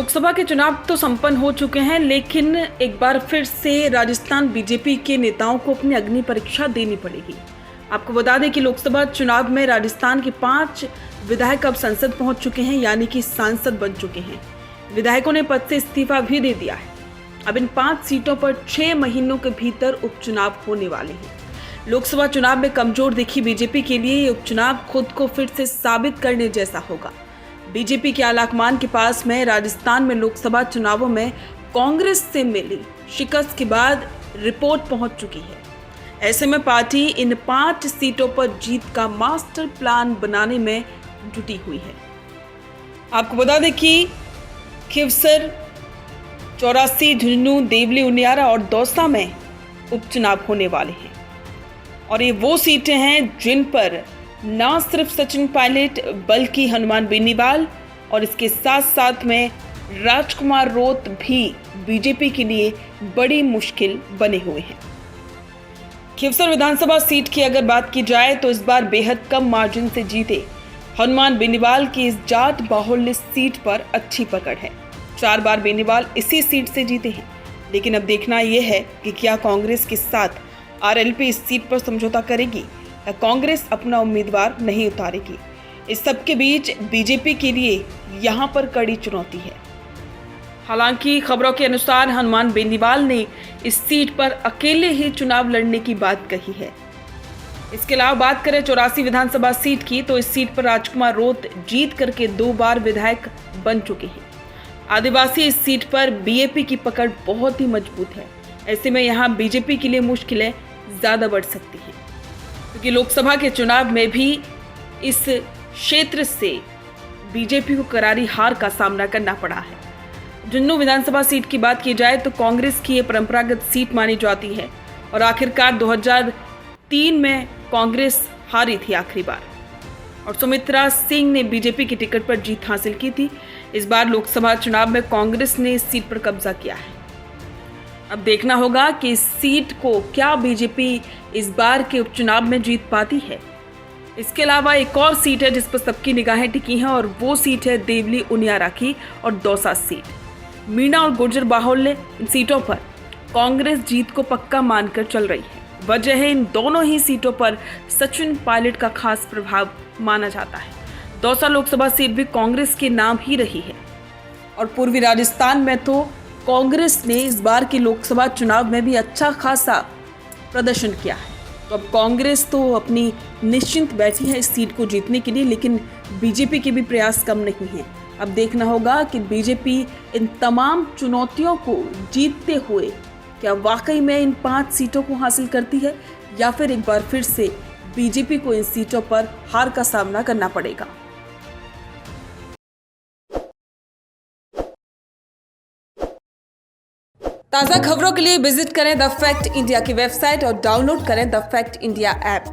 लोकसभा के चुनाव तो संपन्न हो चुके हैं, लेकिन एक बार फिर से राजस्थान बीजेपी के नेताओं को अपनी अग्नि परीक्षा देनी पड़ेगी। आपको बता दें कि लोकसभा चुनाव में राजस्थान के 5 विधायक अब संसद पहुंच चुके हैं, यानी कि सांसद बन चुके हैं। विधायकों ने पद से इस्तीफा भी दे दिया है। अब इन 5 सीटों पर 6 महीनों के भीतर उपचुनाव होने वाले हैं। लोकसभा चुनाव में कमजोर दिखी बीजेपी के लिए ये उपचुनाव खुद को फिर से साबित करने जैसा होगा। बीजेपी के आलाकमान के पास में राजस्थान में लोकसभा चुनावों में कांग्रेस से मिली शिकस्त के बाद रिपोर्ट पहुंच चुकी है। ऐसे में पार्टी इन 5 सीटों पर जीत का मास्टर प्लान बनाने में जुटी हुई है। आपको बता दें कि खिवसर, चौरासी, झुंझुनू, देवली, उनियारा और दौसा में उपचुनाव होने वाले हैं और ये वो सीटें हैं जिन पर न सिर्फ सचिन पायलट बल्कि हनुमान बेनीवाल और इसके साथ साथ में राजकुमार रोत भी बीजेपी के लिए बड़ी मुश्किल बने हुए हैं। खिवसर विधानसभा सीट की अगर बात की जाए तो इस बार बेहद कम मार्जिन से जीते हनुमान बेनीवाल की इस जाट बाहुल्य सीट पर अच्छी पकड़ है। 4 बार बेनीवाल इसी सीट से जीते हैं, लेकिन अब देखना यह है कि क्या कांग्रेस के साथ आरएलपी इस सीट पर समझौता करेगी या कांग्रेस अपना उम्मीदवार नहीं उतारेगी। इस सब के बीच बीजेपी के लिए यहां पर कड़ी चुनौती है। हालांकि खबरों के अनुसार हनुमान बेनीवाल ने इस सीट पर अकेले ही चुनाव लड़ने की बात कही है। इसके अलावा बात करें 84 विधानसभा सीट की, तो इस सीट पर राजकुमार रोत जीत करके 2 बार विधायक बन चुके हैं। आदिवासी इस सीट पर बीएपी की पकड़ बहुत ही मजबूत है। ऐसे में यहाँ बीजेपी के लिए मुश्किलें ज्यादा बढ़ सकती हैं, क्योंकि लोकसभा के चुनाव में भी इस क्षेत्र से बीजेपी को करारी हार का सामना करना पड़ा है। झुंझुनू विधानसभा सीट की बात की जाए तो कांग्रेस की ये परंपरागत सीट मानी जाती है और आखिरकार 2003 में कांग्रेस हारी थी आखिरी बार और सुमित्रा सिंह ने बीजेपी की टिकट पर जीत हासिल की थी। इस बार लोकसभा चुनाव में कांग्रेस ने इस सीट पर कब्जा किया है। अब देखना होगा कि इस सीट को क्या बीजेपी इस बार के उपचुनाव में जीत पाती है। इसके अलावा एक और सीट है जिस पर सबकी निगाहें टिकी हैं और वो सीट है देवली, उनियारा की और दौसा सीट। मीणा और गुर्जर बाहुल्य इन सीटों पर कांग्रेस जीत को पक्का मानकर चल रही है। वजह है इन दोनों ही सीटों पर सचिन पायलट का खास प्रभाव माना जाता है। दौसा लोकसभा सीट भी कांग्रेस के नाम ही रही है और पूर्वी राजस्थान में तो कांग्रेस ने इस बार के लोकसभा चुनाव में भी अच्छा खासा प्रदर्शन किया है। तो अब कांग्रेस तो अपनी निश्चिंत बैठी है इस सीट को जीतने के लिए, लेकिन बीजेपी के भी प्रयास कम नहीं हैं। अब देखना होगा कि बीजेपी इन तमाम चुनौतियों को जीतते हुए क्या वाकई में इन 5 सीटों को हासिल करती है या फिर एक बार फिर से बीजेपी को इन सीटों पर हार का सामना करना पड़ेगा। ताज़ा खबरों के लिए विजिट करें द फैक्ट इंडिया की वेबसाइट और डाउनलोड करें द फैक्ट इंडिया ऐप।